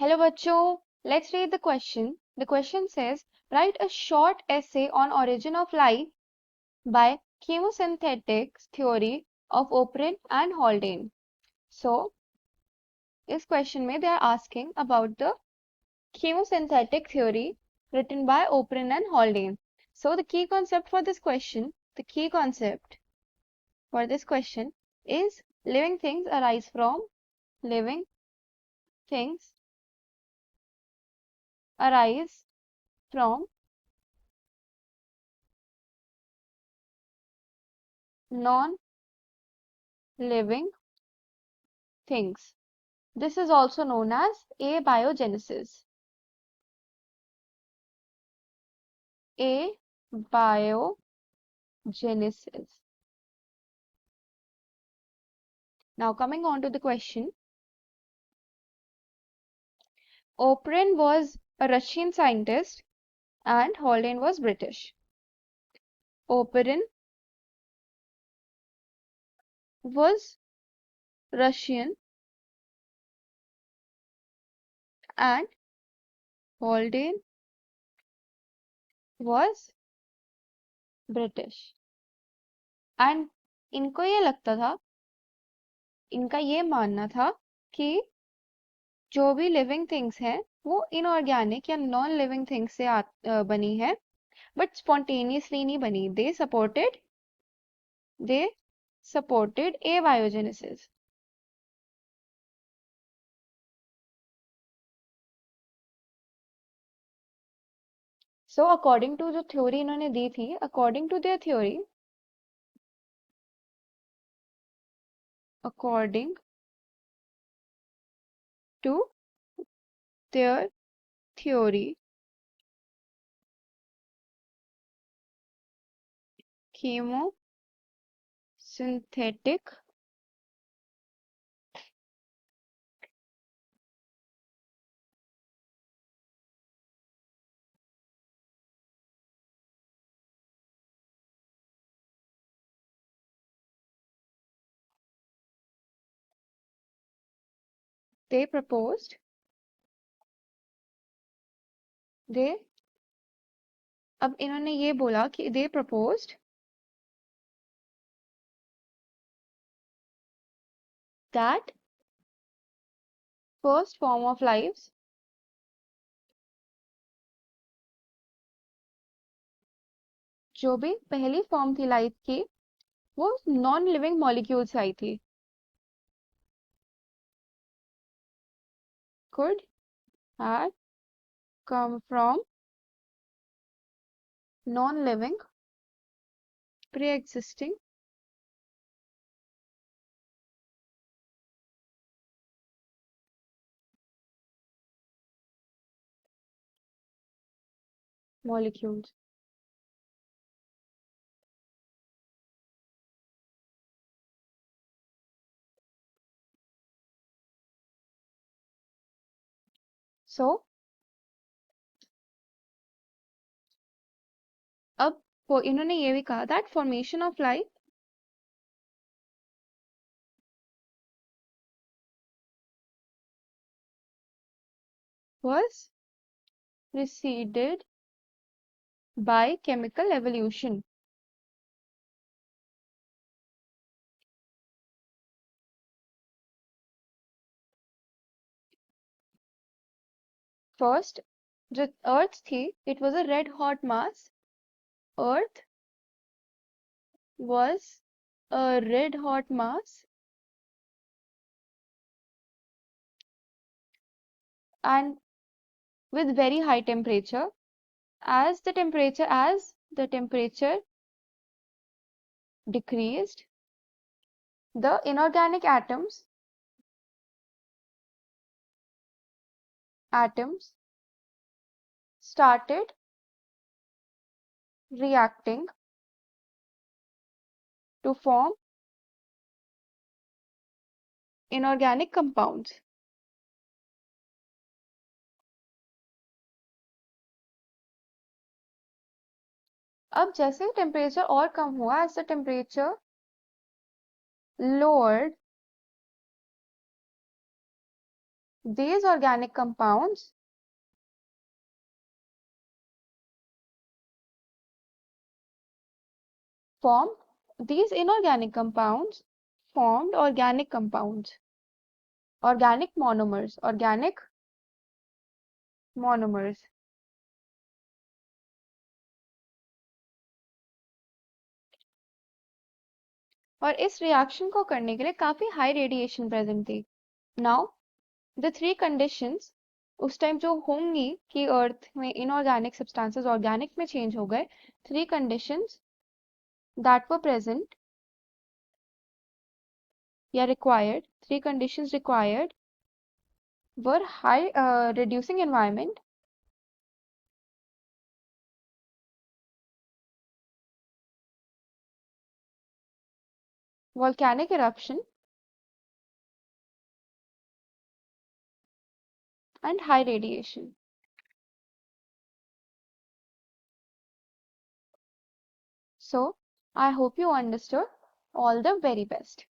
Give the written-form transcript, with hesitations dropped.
Hello bachcho, let's read the question. The question says, write a short essay on origin of life by chemosynthetic theory of Operin and Haldane. So, इस question में they are asking about the chemosynthetic theory written by Operin and Haldane. So, the key concept for this question is living things arise from living things arise from non-living things. This is also known as abiogenesis. Abiogenesis. Now coming on to the question. Operin was a Russian scientist and Haldane was British. Operin was Russian and Haldane was British. And इनको ये लगता था, इनका ये मानना था कि जो भी लिविंग थिंग्स हैं वो इनऑर्गेनिक या नॉन लिविंग थिंग्स से बनी है बट स्पॉन्टेनियसली नहीं बनी. They supported abiogenesis. So according to जो theory इन्होंने दी थी, according to their theory, chemosynthetic they proposed they अब इन्होंने ये बोला कि they proposed that first form of lives जो भी पहली फॉर्म थी लाइफ की वो नॉन लिविंग मॉलिक्यूल से आई थी. Could have come from non-living pre-existing molecules. So अब वो इन्होंने ये भी कहा that formation of life was preceded by chemical evolution. First, जो Earth थी, it was a red hot mass. Earth was a red hot mass and with very high temperature. As the temperature decreased, the inorganic atoms started reacting to form inorganic compounds. अब जैसे temperature और कम हुआ, as the temperature lowered, These organic compounds form these inorganic compounds formed organic compounds, organic monomers. और इस reaction को करने के लिए काफी हाई रेडिएशन प्रेजेंट थी। नाउ द थ्री कंडीशंस उस टाइम जो होंगी कि अर्थ में इनऑर्गेनिक सब्सटेंसेस ऑर्गेनिक में चेंज हो गए, three conditions that were present या required, three conditions required were high reducing environment, volcanic eruption, and high radiation. So, I hope you understood. All the very best.